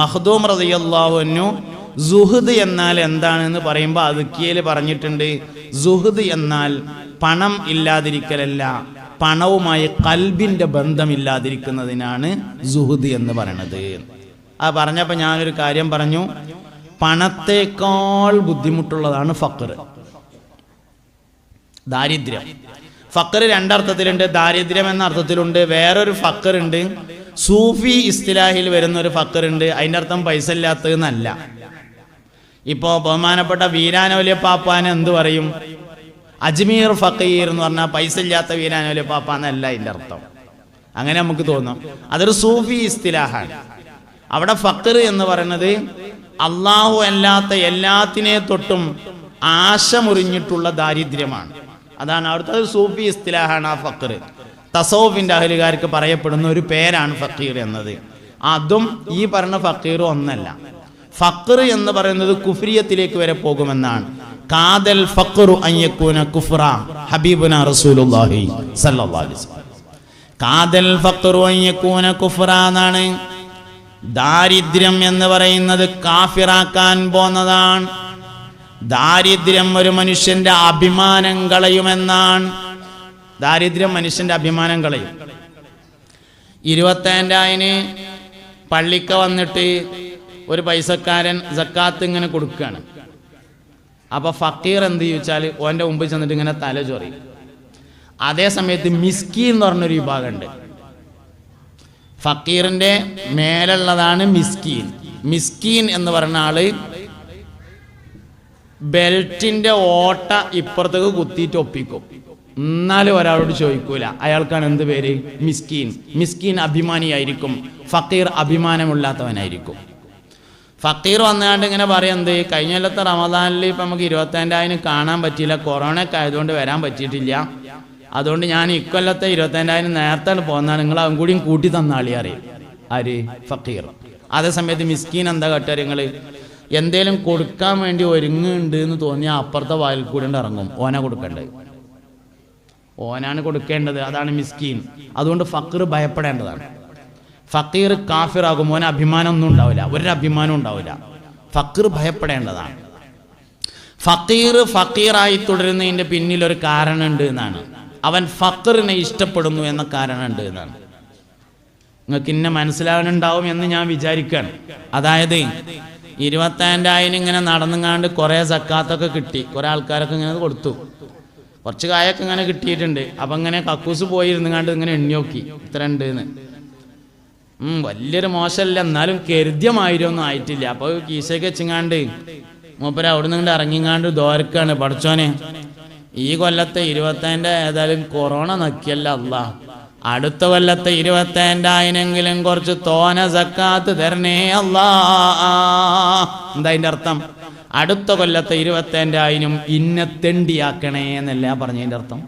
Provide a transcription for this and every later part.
മഖ്ദൂം റളിയല്ലാഹു അൻഹു സുഹ്ദ് എന്നാൽ എന്താണെന്ന് പറയുമ്പോൾ അതുക്കിയയിൽ പറഞ്ഞിട്ടുണ്ട്, സുഹ്ദ് എന്നാൽ പണം ഇല്ലാതിരിക്കലല്ല, പണവുമായി ഖൽബിന്റെ ബന്ധമില്ലാതിരിക്കുന്നതിനാണ് സുഹ്ദ് എന്ന് പറയണത്. അത് പറഞ്ഞപ്പോൾ ഞാനൊരു കാര്യം പറഞ്ഞു, പണത്തേക്കാൾ ബുദ്ധിമുട്ടുള്ളതാണ് ഫഖർ, ദാരിദ്ര്യം. ഫഖർ രണ്ടർത്ഥത്തിലുണ്ട്, ദാരിദ്ര്യം എന്ന അർത്ഥത്തിലുണ്ട്. വേറൊരു ഫഖർ ഉണ്ട്, സൂഫി ഇസ്തിലാഹിൽ വരുന്ന ഒരു ഫഖർ ഉണ്ട്. അതിൻ്റെ അർത്ഥം പൈസ ഇല്ലാത്തതെന്നല്ല. ഇപ്പോൾ ബഹുമാനപ്പെട്ട വീരാനൗലിയ പാപ്പാനെ എന്ത് പറയും? അജ്മീർ ഫഖീർ എന്ന് പറഞ്ഞാൽ പൈസ ഇല്ലാത്ത വീരാനൗലിയ പാപ്പ എന്നല്ല അതിൻ്റെ അർത്ഥം. അങ്ങനെ നമുക്ക് തോന്നും. അതൊരു സൂഫി ഇസ്തിലാഹാണ്. അവിടെ ഫഖർ എന്ന് പറയുന്നത് അള്ളാഹു അല്ലാത്ത എല്ലാത്തിനെ തൊട്ടും ആശ മുറിഞ്ഞിട്ടുള്ള ദാരിദ്ര്യമാണ്. അതാണ് അവിടുത്തെ സൂഫി ഇസ്തിലാഹാണ് ആ ഫഖർ. തസൗഫിന്റെ അഹ്ലുകാർക്ക് പറയപ്പെടുന്ന ഒരു പേരാണ് ഫഖീർ എന്നത്. അതും ഈ പറഞ്ഞ ഫഖീർ ഒന്നല്ല. ഫഖർ എന്ന് പറയുന്നത് കുഫ്രിയത്തിലേക്ക് വരെ പോകുമെന്നാണ്. കാദൽ ഫഖ്റു അൻ യകൂന കുഫ്റ, ഹബീബുനാ റസൂലുള്ളാഹി സ്വല്ലല്ലാഹു അലൈഹി വസല്ലം. കാദൽ ഫഖ്റു അൻ യകൂന കുഫ്റ എന്നാണ്. ദാരിദ്ര്യം എന്ന് പറയുന്നത് കാഫിറാക്കാൻ പോന്നതാണ്. ദാരിദ്ര്യം ഒരു മനുഷ്യന്റെ അഭിമാനം കളയുമെന്നാണ്. ദാരിദ്ര്യം മനുഷ്യന്റെ അഭിമാനം കളയും. 25,000 പള്ളിക്ക വന്നിട്ട് ഒരു പൈസക്കാരൻ സക്കാത്ത് ഇങ്ങനെ കൊടുക്കുകയാണ്. അപ്പൊ ഫക്കീർ എന്ത് ചോദിച്ചാൽ ഓൻ്റെ മുമ്പിൽ ചെന്നിട്ട് ഇങ്ങനെ തല ചൊറിയും. അതേ സമയത്ത് മിസ്കീൻ എന്ന് പറഞ്ഞൊരു വിഭാഗമുണ്ട്. ഫക്കീറിന്റെ മേലുള്ളതാണ് മിസ്കീൻ. മിസ്കീൻ എന്ന് പറഞ്ഞ ആള് ബെൽറ്റിന്റെ ഓട്ട ഇപ്പുറത്തേക്ക് കുത്തിയിട്ട് ഒപ്പിക്കും, എന്നാലും ഒരാളോട് ചോദിക്കൂല. അയാൾക്കാണ് എന്ത് പേര്? മിസ്കീൻ. മിസ്കീൻ അഭിമാനിയായിരിക്കും, ഫക്കീർ അഭിമാനമില്ലാത്തവനായിരിക്കും. ഫക്കീർ വന്നാണ്ട് ഇങ്ങനെ പറയുന്നത്, കഴിഞ്ഞ കൊല്ലത്തെ റമദാനിൽ ഇപ്പം നമുക്ക് 25,000 കാണാൻ പറ്റിയില്ല, കൊറോണയൊക്കെ ആയതുകൊണ്ട് വരാൻ പറ്റിയിട്ടില്ല, അതുകൊണ്ട് ഞാൻ ഇക്കൊല്ലത്തെ 25,000 നേരത്തെ പോന്നാൽ നിങ്ങൾ അതും കൂടിയും കൂട്ടി തന്നാളി അറിയും. ആര്? ഫക്കീർ. അതേസമയത്ത് മിസ്കീൻ എന്താ കട്ടുക? നിങ്ങൾ എന്തേലും കൊടുക്കാൻ വേണ്ടി ഒരുങ്ങുന്നുണ്ട് എന്ന് തോന്നിയാൽ അപ്പുറത്തെ വായിൽ കൂടി ഇറങ്ങും. ഓനാ കൊടുക്കേണ്ടത്, ഓനാണ് കൊടുക്കേണ്ടത്. അതാണ് മിസ്കീൻ. അതുകൊണ്ട് ഫക്കീർ ഭയപ്പെടേണ്ടതാണ്. ഫക്കീർ കാഫിറാകും, ഓന് അഭിമാനം ഒന്നും ഉണ്ടാവില്ല, ഒരു അഭിമാനം ഉണ്ടാവില്ല. ഫക്കീർ ഭയപ്പെടേണ്ടതാണ്. ഫക്കീറായി തുടരുന്നതിൻ്റെ പിന്നിൽ ഒരു കാരണമുണ്ട് എന്നാണ്. അവൻ ഫക്കറിനെ ഇഷ്ടപ്പെടുന്നു എന്ന കാരണമുണ്ട് എന്നാണ്. നിങ്ങൾക്ക് ഇന്നെ മനസ്സിലാകാനുണ്ടാവും എന്ന് ഞാൻ വിചാരിക്കുകയാണ്. അതായത് 25,000 ഇങ്ങനെ നടന്നുങ്ങാണ്ട് കുറേ സക്കാത്തൊക്കെ കിട്ടി, കുറേ ആൾക്കാരൊക്കെ ഇങ്ങനെ കൊടുത്തു, കുറച്ച് കായൊക്കെ ഇങ്ങനെ കിട്ടിയിട്ടുണ്ട്. അപ്പം ഇങ്ങനെ കക്കൂസ് പോയിരുന്നുങ്ങാണ്ട് ഇങ്ങനെ എണ്ണി നോക്കി ഇത്ര ഉണ്ട് എന്ന്. വലിയൊരു മോശമല്ല, എന്നാലും കരുദ്യമായിരൊന്നും ആയിട്ടില്ല. അപ്പോൾ കീശയൊക്കെ വെച്ചിങ്ങാണ്ട് മൂപ്പര അവിടെ നിന്ന് ഇറങ്ങിങ്ങാണ്ട് ദോരക്കാണ്, പഠിച്ചോനെ ഈ കൊല്ലത്തെ 25,000 ഏതായാലും കൊറോണ നക്കിയല്ല അല്ലാ, അടുത്ത കൊല്ലത്തെ 25,000 കുറച്ച് തോന സക്കാത്ത് തരണേ അല്ലാ. എന്താ അതിൻ്റെ അർത്ഥം? അടുത്ത കൊല്ലത്തെ 25,000 ഇന്നെ തെണ്ടിയാക്കണേ എന്നല്ല പറഞ്ഞതിൻ്റെ അർത്ഥം.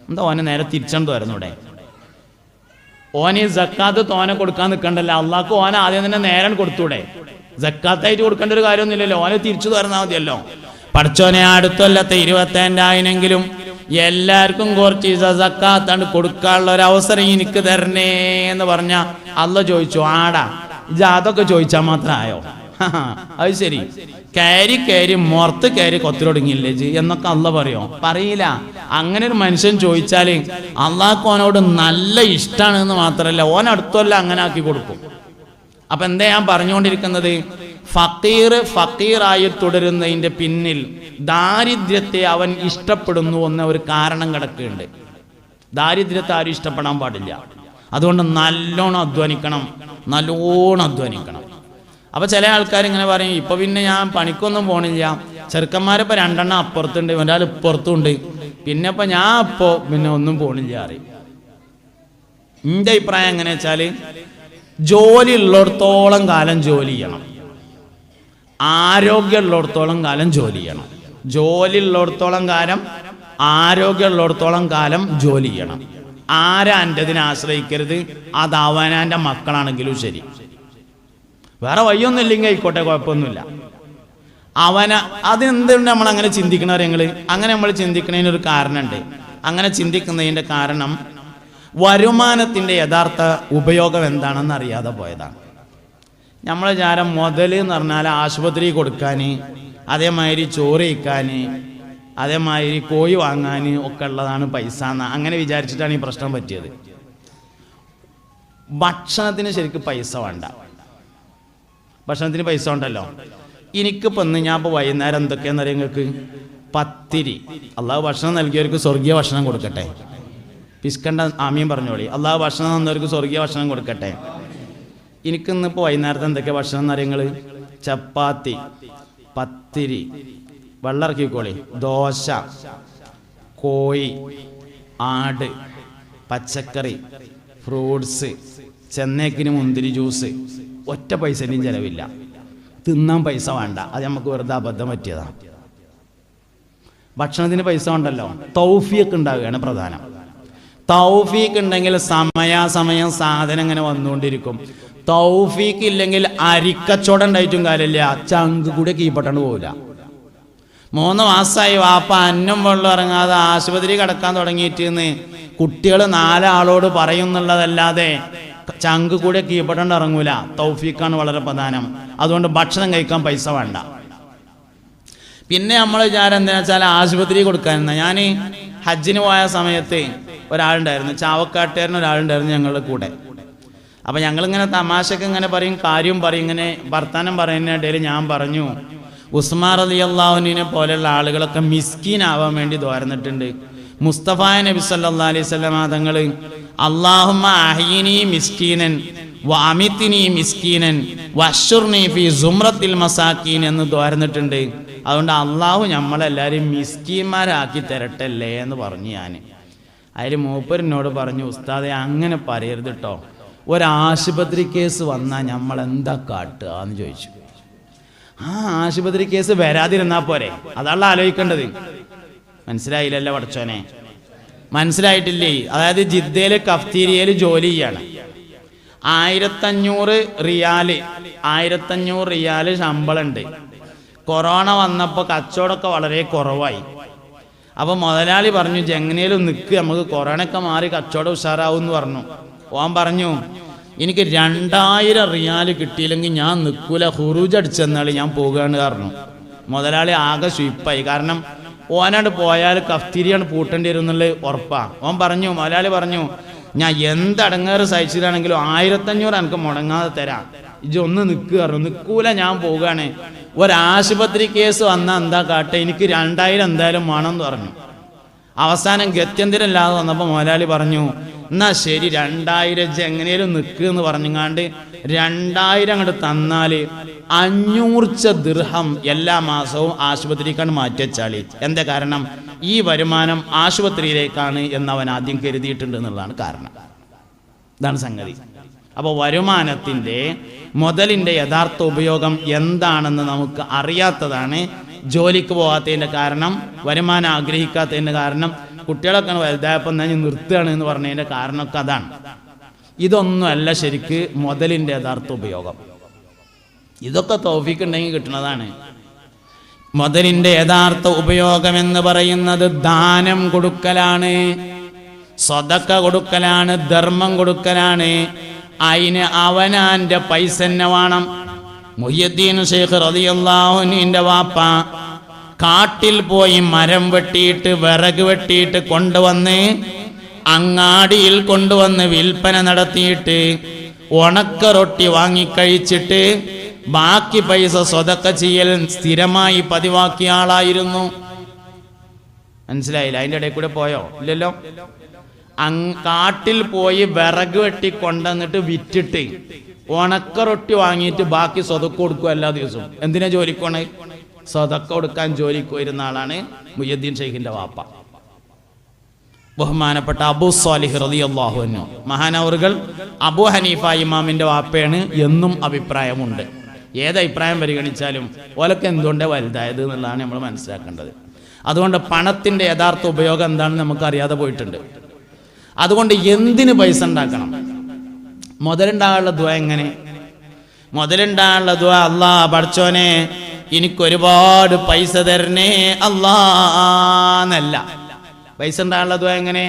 എന്താ ഓനെ നേരെ തിരിച്ചോണ്ട് വരുന്നൂടെ? ഓന് സക്കാത്ത് തോന കൊടുക്കാൻ നിൽക്കണ്ടല്ലോ, അള്ളാഹ്ക്ക് ഓന ആദ്യം തന്നെ നേരം കൊടുത്തൂടെ? സക്കാത്തായിട്ട് കൊടുക്കേണ്ട ഒരു കാര്യമൊന്നുമില്ലല്ലോ, ഓനെ തിരിച്ചു തരുന്നാൽ മതിയല്ലോ. പഠിച്ചോനെ അടുത്ത കൊല്ലത്തെ 25,000 എല്ലാവർക്കും കുറച്ച് സക്കാത്താണ് കൊടുക്കാനുള്ള ഒരു അവസരം എനിക്ക് തരണേ എന്ന് പറഞ്ഞ അള്ള ചോദിച്ചു, ആടാ ഇത് അതൊക്കെ ചോദിച്ചാൽ മാത്രം ആയോ? അത് ശരി, കയറി മുറത്ത് കയറി കൊത്തിലൊടുങ്ങിയില്ലേ എന്നൊക്കെ അള്ള പറയോ? പറയില്ല. അങ്ങനെ ഒരു മനുഷ്യൻ ചോദിച്ചാൽ അള്ളാഹ്ക്ക് ഓനോട് നല്ല ഇഷ്ടമാണെന്ന് മാത്രമല്ല, ഓൻ അടുത്തല്ല അങ്ങനെ ആക്കി കൊടുക്കും. അപ്പൊ എന്താ ഞാൻ പറഞ്ഞുകൊണ്ടിരിക്കുന്നത്? ഫക്കീറായി തുടരുന്നതിന്റെ പിന്നിൽ ദാരിദ്ര്യത്തെ അവൻ ഇഷ്ടപ്പെടുന്നു എന്ന ഒരു കാരണം കിടക്കുന്നുണ്ട്. ദാരിദ്ര്യത്തെ ആരും ഇഷ്ടപ്പെടാൻ പാടില്ല. അതുകൊണ്ട് നല്ലോണം അധ്വാനിക്കണം. അപ്പൊ ചില ആൾക്കാർ ഇങ്ങനെ പറയും, ഇപ്പൊ പിന്നെ ഞാൻ പണിക്കൊന്നും പോണില്ല, ചെറുക്കന്മാരിപ്പോ 2 അപ്പുറത്തുണ്ട്, ഒരാൾ ഇപ്പുറത്തുണ്ട്, പിന്നെ ഇപ്പൊ ഞാൻ പിന്നെ ഒന്നും പോണില്ല അറിയും. എന്റെ അഭിപ്രായം എങ്ങനെ വെച്ചാല്, ജോലി ഉള്ളിടത്തോളം കാലം ജോലി ചെയ്യണം, ആരോഗ്യമുള്ളിടത്തോളം കാലം ജോലി ചെയ്യണം. ജോലി ഉള്ളിടത്തോളം കാലം, ആരോഗ്യമുള്ളിടത്തോളം കാലം ജോലി ചെയ്യണം. ആരാ എൻ്റെതിനെ ആശ്രയിക്കരുത്. അത് അവനാൻ്റെ മക്കളാണെങ്കിലും ശരി, വേറെ വയ്യൊന്നും ഇല്ലെങ്കിൽ ആയിക്കോട്ടെ, കുഴപ്പമൊന്നുമില്ല. അതെന്തുകൊണ്ട് നമ്മൾ അങ്ങനെ ചിന്തിക്കണവർ? അങ്ങനെ നമ്മൾ ചിന്തിക്കുന്നതിനൊരു കാരണമുണ്ട്. അങ്ങനെ ചിന്തിക്കുന്നതിൻ്റെ കാരണം വരുമാനത്തിൻ്റെ യഥാർത്ഥ ഉപയോഗം എന്താണെന്ന് അറിയാതെ പോയതാണ്. നമ്മളെ വിചാരം മുതൽ എന്ന് പറഞ്ഞാൽ ആശുപത്രി കൊടുക്കാൻ, അതേമാതിരി ചോറ് കഴിക്കാൻ, അതേമാതിരി കോഴി വാങ്ങാൻ ഒക്കെ ഉള്ളതാണ് പൈസ എന്ന് അങ്ങനെ വിചാരിച്ചിട്ടാണ് ഈ പ്രശ്നം പറ്റിയത്. ഭക്ഷണത്തിന് ശരിക്കും പൈസ വേണ്ട. ഭക്ഷണത്തിന് പൈസ ഉണ്ടല്ലോ. എനിക്കിപ്പോൾ ഇന്ന് ഞാൻ ഇപ്പോൾ വൈകുന്നേരം എന്തൊക്കെയാണെന്ന് അറിയാം നിങ്ങൾക്ക്? പത്തിരി. അള്ളാഹു ഭക്ഷണം നൽകിയവർക്ക് സ്വർഗീയ ഭക്ഷണം കൊടുക്കട്ടെ. പിസ്കണ്ട ആമീൻ പറഞ്ഞോളി. അള്ളാഹു ഭക്ഷണം തന്നവർക്ക് സ്വർഗീയ ഭക്ഷണം കൊടുക്കട്ടെ. എനിക്കിന്നിപ്പോൾ വൈകുന്നേരത്തെ എന്തൊക്കെയാണ് ഭക്ഷണം എന്ന് അറിയങ്ങൾ? ചപ്പാത്തി, പത്തിരി, വെള്ളറക്കിക്കോളി, ദോശ, കോഴി, ആട്, പച്ചക്കറി, ഫ്രൂട്ട്സ്, ചെന്നേക്കിന് മുന്തിരി ജ്യൂസ്. ഒറ്റ പൈസൻ്റെയും ചിലവില്ല. തിന്നാൻ പൈസ വേണ്ട. അത് നമുക്ക് വെറുതെ അബദ്ധം പറ്റിയതാണ്. ഭക്ഷണത്തിന് പൈസ ഉണ്ടല്ലോ. തൗഫീഖ് ഉണ്ടാവുകയാണ് പ്രധാനം. തൗഫീഖ് ഉണ്ടെങ്കിൽ സമയാസമയം സാധനം ഇങ്ങനെ വന്നുകൊണ്ടിരിക്കും. തൗഫീഖ് ഇല്ലെങ്കിൽ അരിക്കച്ചവടം ഉണ്ടായിട്ടും കാര്യമില്ല, ചങ്ക് കൂടെ കീപ്പട്ടാണ്ട് പോവില്ല. 3 മാസമായി വാപ്പ അന്നം വെള്ളം ഇറങ്ങാതെ ആശുപത്രി കിടക്കാൻ തുടങ്ങിയിട്ട് കുട്ടികൾ 4 ആളോട് പറയുന്നുള്ളതല്ലാതെ ചങ്ക് കൂടെ കീപ്പട്ടാണ്ട് ഇറങ്ങൂല. തൗഫീഖാണ് വളരെ പ്രധാനം. അതുകൊണ്ട് ഭക്ഷണം കഴിക്കാൻ പൈസ വേണ്ട. പിന്നെ നമ്മൾ വിചാരം എന്താണെന്ന് വെച്ചാൽ ആശുപത്രി കൊടുക്കാനെന്നാ. ഞാൻ ഹജ്ജിന് പോയ സമയത്ത് ഒരാളുണ്ടായിരുന്നു, ചാവക്കാട്ടുകാരൻ ഒരാളുണ്ടായിരുന്നു ഞങ്ങളുടെ കൂടെ. അപ്പം ഞങ്ങളിങ്ങനെ തമാശക്ക് ഇങ്ങനെ പറയും, കാര്യം പറയും, ഇങ്ങനെ വർത്താനം പറയുന്നതിനിടയിൽ ഞാൻ പറഞ്ഞു, ഉസ്മാൻ റളിയല്ലാഹുവിനെ പോലെയുള്ള ആളുകളൊക്കെ മിസ്കീനാവാൻ വേണ്ടി ദ്വാരന്നിട്ടുണ്ട്. മുസ്തഫ നബി സല്ലല്ലാഹു അലൈഹി വസല്ലം തങ്ങൾ അല്ലാഹുമ്മ അഹ്യിനി മിസ്കീനൻ വഅമിത്നി മിസ്കീനൻ വഅശ്റുനി ഫീ സുംറത്തിൽ മസാക്കീൻ എന്ന് ദ്വാരന്നിട്ടുണ്ട്. അതുകൊണ്ട് അള്ളാഹു നമ്മളെല്ലാവരും മിസ്കീന്മാരാക്കി തരട്ടല്ലേ എന്ന് പറഞ്ഞു. ഞാൻ അതിൽ മൂപ്പരിനോട് പറഞ്ഞു, ഉസ്താദെ അങ്ങനെ പറയരുത് കേട്ടോ, ഒരാശുപത്രി കേസ് വന്നാൽ നമ്മൾ എന്താ കാട്ടുക എന്ന് ചോദിച്ചു. ആ ആശുപത്രി കേസ് വരാതിരുന്നാൽ പോരെ, അതാണല്ലോ ആലോചിക്കേണ്ടത്. മനസ്സിലായില്ലല്ലോ പഠിച്ചോനെ? മനസ്സിലായിട്ടില്ലേ? അതായത് ജിദ്ദയിൽ കഫ്തീരിയയിൽ ജോലി ചെയ്യാണ്. 1500 റിയാല് ശമ്പളം ഉണ്ട്. കൊറോണ വന്നപ്പോൾ കച്ചവടമൊക്കെ വളരെ കുറവായി. അപ്പോൾ മുതലാളി പറഞ്ഞു, ജെങ്ങനയിലും നിൽക്ക്, നമുക്ക് കൊറോണയൊക്കെ മാറി കച്ചവടം ഉഷാറാവും എന്ന് പറഞ്ഞു. ഓൻ പറഞ്ഞു, എനിക്ക് 2000 റിയാല് കിട്ടിയില്ലെങ്കിൽ ഞാൻ നിൽക്കൂല, ഹുറൂജ് അടിച്ചെന്നാൾ ഞാൻ പോകുകയാണ് പറഞ്ഞു. മുതലാളി ആകെ സ്വീപ്പായി. കാരണം ഓനാണ്ട് പോയാൽ കഫ്തീരിയാണ് പൂട്ടേണ്ടി വരും എന്നുള്ളത് ഉറപ്പാണ്. ഓൻ പറഞ്ഞു, മുതലാളി പറഞ്ഞു, ഞാൻ എന്തടങ്ങേറ് സഹിച്ചതാണെങ്കിലും 1500 എനിക്ക് മുടങ്ങാതെ തരാം, ഇജൊന്ന് നിൽക്കുക പറഞ്ഞു. നിൽക്കൂല, ഞാൻ പോവുകയാണ്. ഒരാശുപത്രി കേസ് വന്നാൽ എന്താ കാട്ടെ, എനിക്ക് 2000 എന്തായാലും വേണമെന്ന് പറഞ്ഞു. അവസാനം ഗത്യന്തരമില്ലാതെ വന്നപ്പോൾ മുതലാളി പറഞ്ഞു, എന്നാ ശരി 2000 എങ്ങനെയും നിൽക്കുക എന്ന് പറഞ്ഞുങ്ങാണ്ട് 2000 അങ്ങോട്ട് തന്നാൽ 500 ദിർഹം എല്ലാ മാസവും ആശുപത്രിക്കാണ് മാറ്റിവെച്ചാളി. എന്താ കാരണം? ഈ വരുമാനം ആശുപത്രിയിലേക്കാണ് എന്നവൻ ആദ്യം കരുതിയിട്ടുണ്ട് എന്നുള്ളതാണ് കാരണം. ഇതാണ് സംഗതി. അപ്പോൾ വരുമാനത്തിൻ്റെ മുതലിൻ്റെ യഥാർത്ഥ ഉപയോഗം എന്താണെന്ന് നമുക്ക് അറിയാത്തതാണ് ജോലിക്ക് പോകാത്തതിൻ്റെ കാരണം, വരുമാനം ആഗ്രഹിക്കാത്തതിൻ്റെ കാരണം, കുട്ടികളൊക്കെ വലുതായപ്പോൾ ഞാൻ നിർത്തുകയാണ് എന്ന് പറഞ്ഞതിൻ്റെ കാരണമൊക്കെ അതാണ്. ഇതൊന്നുമല്ല ശരിക്ക് മുതലിൻ്റെ യഥാർത്ഥ ഉപയോഗം. ഇതൊക്കെ തൗഫീഖ് ഉണ്ടെങ്കിൽ കിട്ടുന്നതാണ്. മുതലിൻ്റെ യഥാർത്ഥ ഉപയോഗം എന്ന് പറയുന്നത് ദാനം കൊടുക്കലാണ്, സദഖ കൊടുക്കലാണ്, ധർമ്മം കൊടുക്കലാണ്. അതിന് അവനാൻ്റെ പൈസ തന്നെ വേണം. മുഹ്യിദ്ദീൻ ശൈഖ് റളിയല്ലാഹു അൻഹുവിന്റെ വാപ്പ കാട്ടിൽ പോയി മരം വെട്ടിയിട്ട് വിറക് വെട്ടിയിട്ട് കൊണ്ടുവന്ന് അങ്ങാടിയിൽ കൊണ്ടുവന്ന് വിൽപ്പന നടത്തിയിട്ട് ഉണക്ക റൊട്ടി വാങ്ങിക്കഴിച്ചിട്ട് ബാക്കി പൈസ സ്വതക്ക ചെയ്യൽ സ്ഥിരമായി പതിവാക്കിയ ആളായിരുന്നു. മനസ്സിലായില്ല? അതിൻ്റെ ഇടയിൽ കൂടെ പോയോ? ഇല്ലല്ലോ. കാട്ടിൽ പോയി വിറക് വെട്ടി കൊണ്ടുവന്നിട്ട് വിറ്റിട്ട് ഉണക്ക റൊട്ടി വാങ്ങിയിട്ട് ബാക്കി സ്വതക്ക കൊടുക്കുക എല്ലാ ദിവസവും. എന്തിനാ ജോലിക്കോണേ? സ്വതക്ക കൊടുക്കാൻ ജോലിക്ക് വരുന്ന ആളാണ് മുഹ്യിദ്ദീൻ ശൈഖിന്റെ വാപ്പ, ബഹുമാനപ്പെട്ട അബൂ സ്വാലിഹ് റളിയല്ലാഹു അൻഹു. മഹാനവറുകൾ അബൂ ഹനീഫ ഇമാമിന്റെ വാപ്പയാണ് എന്നും അഭിപ്രായമുണ്ട്. ഏത് അഭിപ്രായം പരിഗണിച്ചാലും ഓലൊക്കെ എന്തുകൊണ്ടേ വലുതായത് എന്നുള്ളതാണ് നമ്മൾ മനസ്സിലാക്കേണ്ടത്. അതുകൊണ്ട് പണത്തിന്റെ യഥാർത്ഥ ഉപയോഗം എന്താണെന്ന് നമുക്ക് അറിയാതെ പോയിട്ടുണ്ട്. അതുകൊണ്ട് എന്തിന് പൈസ ഉണ്ടാക്കണം? മുതലുണ്ടാകാനുള്ള ദുആ എങ്ങനെ? മുതലുണ്ടാകാനുള്ള ദുആ, അല്ലാ പഠിച്ചോനെ എനിക്കൊരുപാട് പൈസ തരണേ അല്ലാ എന്നല്ല. പൈസ ഉണ്ടാകാനുള്ള ദുആ എങ്ങനെ?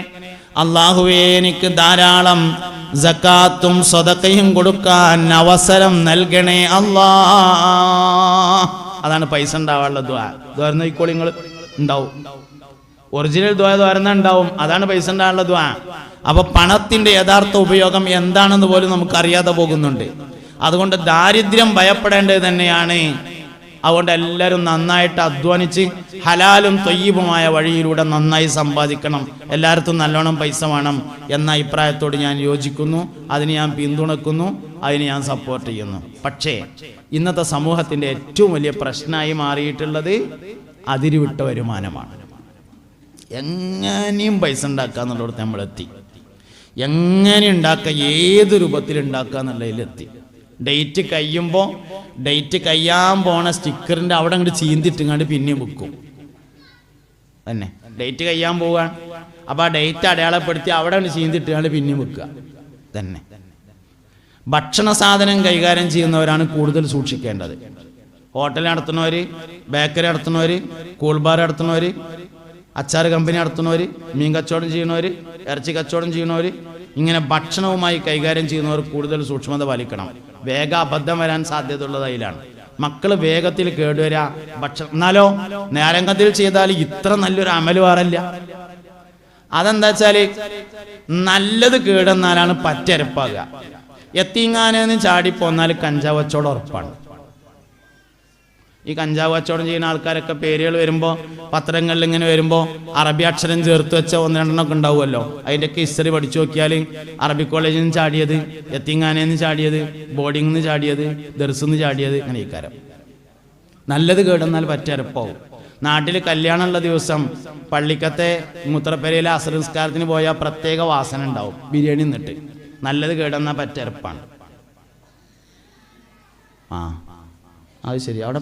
അല്ലാഹുവേ എനിക്ക് ധാരാളം സകാത്തും സദഖയും കൊടുക്കാൻ അവസരം നൽകണേ അല്ലാ. അതാണ് പൈസ ഉണ്ടാവാനുള്ള ദുആ. ദ്വാരന്ന ഇക്കോളി നിങ്ങൾ ഉണ്ടാവും, ഒറിജിനൽ ദുആ ദ്വാരന്ന ഉണ്ടാവും. അതാണ് പൈസ ഉണ്ടാവാനുള്ള ദുആ. അപ്പൊ പണത്തിന്റെ യഥാർത്ഥ ഉപയോഗം എന്താണെന്ന് പോലും നമുക്ക് അറിയാതെ പോകുന്നുണ്ട്. അതുകൊണ്ട് ദാരിദ്ര്യം ഭയപ്പെടേണ്ടത് തന്നെയാണ്. അതുകൊണ്ട് എല്ലാവരും നന്നായിട്ട് അധ്വാനിച്ച് ഹലാലും ത്വയ്യിബുമായ വഴിയിലൂടെ നന്നായി സമ്പാദിക്കണം. എല്ലായിടത്തും നല്ലോണം പൈസ വേണം എന്ന അഭിപ്രായത്തോട് ഞാൻ യോജിക്കുന്നു. അതിന് ഞാൻ പിന്തുണക്കുന്നു, അതിന് ഞാൻ സപ്പോർട്ട് ചെയ്യുന്നു. പക്ഷേ ഇന്നത്തെ സമൂഹത്തിൻ്റെ ഏറ്റവും വലിയ പ്രശ്നമായി മാറിയിട്ടുള്ളത് അതിരുവിട്ട വരുമാനമാണ്. എങ്ങനെയും പൈസ ഉണ്ടാക്കുക എന്നുള്ളിടത്ത് നമ്മളെത്തി. എങ്ങനെ ഉണ്ടാക്കുക, ഏത് രൂപത്തിൽ ഉണ്ടാക്കുക എന്നുള്ളതിലെത്തി. ഡേറ്റ് കഴിയുമ്പോൾ ഡേറ്റ് കഴിയാൻ പോണ സ്റ്റിക്കറിൻ്റെ അവിടെ അങ്ങോട്ട് ചീന്തിട്ടിങ്ങാണ്ട് പിന്നെയും വെക്കും. തന്നെ ഡേറ്റ് കഴിയാൻ പോവുകയാണ്, അപ്പോൾ ആ ഡേറ്റ് അടയാളപ്പെടുത്തി അവിടെ അങ്ങോട്ട് ചീന്തിട്ടുകൊണ്ട് പിന്നെയും വെക്കുക. തന്നെ ഭക്ഷണ സാധനം കൈകാര്യം ചെയ്യുന്നവരാണ് കൂടുതൽ സൂക്ഷിക്കേണ്ടത്. ഹോട്ടൽ നടത്തുന്നവർ, ബേക്കറി നടത്തുന്നവർ, കൂൾ ബാർ നടത്തുന്നവർ, അച്ചാർ കമ്പനി നടത്തുന്നവർ, മീൻ കച്ചവടം ചെയ്യുന്നവർ, ഇറച്ചി കച്ചവടം ചെയ്യുന്നവർ, ഇങ്ങനെ ഭക്ഷണവുമായി കൈകാര്യം ചെയ്യുന്നവർ കൂടുതൽ സൂക്ഷ്മത പാലിക്കണം. വേഗം അബദ്ധം വരാൻ സാധ്യതയുള്ളത് അതിലാണ്. മക്കൾ വേഗത്തിൽ കേടുവരാ ഭക്ഷണം. എന്നാലോ നേരംഗത്തിൽ ചെയ്താൽ ഇത്ര നല്ലൊരു അമല് വേറല്ല. അതെന്താ വെച്ചാല് നല്ലത് കേടെന്നാലാണ് പറ്റരപ്പാകുക. എത്തിങ്ങാനെന്ന് ചാടിപ്പോന്നാൽ കഞ്ചാവ് കച്ചവടം ഉറപ്പാണ്. ഈ കഞ്ചാവ് കച്ചവടം ചെയ്യുന്ന ആൾക്കാരൊക്കെ പേരുകൾ വരുമ്പോൾ പത്രങ്ങളിൽ ഇങ്ങനെ വരുമ്പോൾ അറബി അക്ഷരം ചേർത്ത് വെച്ച ഒന്ന് രണ്ടെണ്ണമൊക്കെ ഉണ്ടാവുമല്ലോ. അതിൻ്റെയൊക്കെ ഹിസ്റ്ററി പഠിച്ചു നോക്കിയാൽ അറബി കോളേജിൽ നിന്ന് ചാടിയത്, എത്തിങ്ങാനയിൽ നിന്ന് ചാടിയത്, ബോർഡിങ്ങിൽ നിന്ന് ചാടിയത്, ദർസിൽ നിന്ന് ചാടിയത്, അങ്ങനെ ഇക്കാരം. നല്ലത് കേടെന്നാൽ പറ്റരപ്പാവും. നാട്ടിൽ കല്യാണമുള്ള ദിവസം പള്ളിക്കത്തെ മൂത്രപ്പരയിലെ അസ്ർ നിസ്കാരത്തിന് പോയാൽ പ്രത്യേക വാസന ഉണ്ടാവും, ബിരിയാണി നിന്നിട്ട്. നല്ലത് കേടെന്നാൽ പറ്റരപ്പാണ്. അത് ശരി. അവിടെ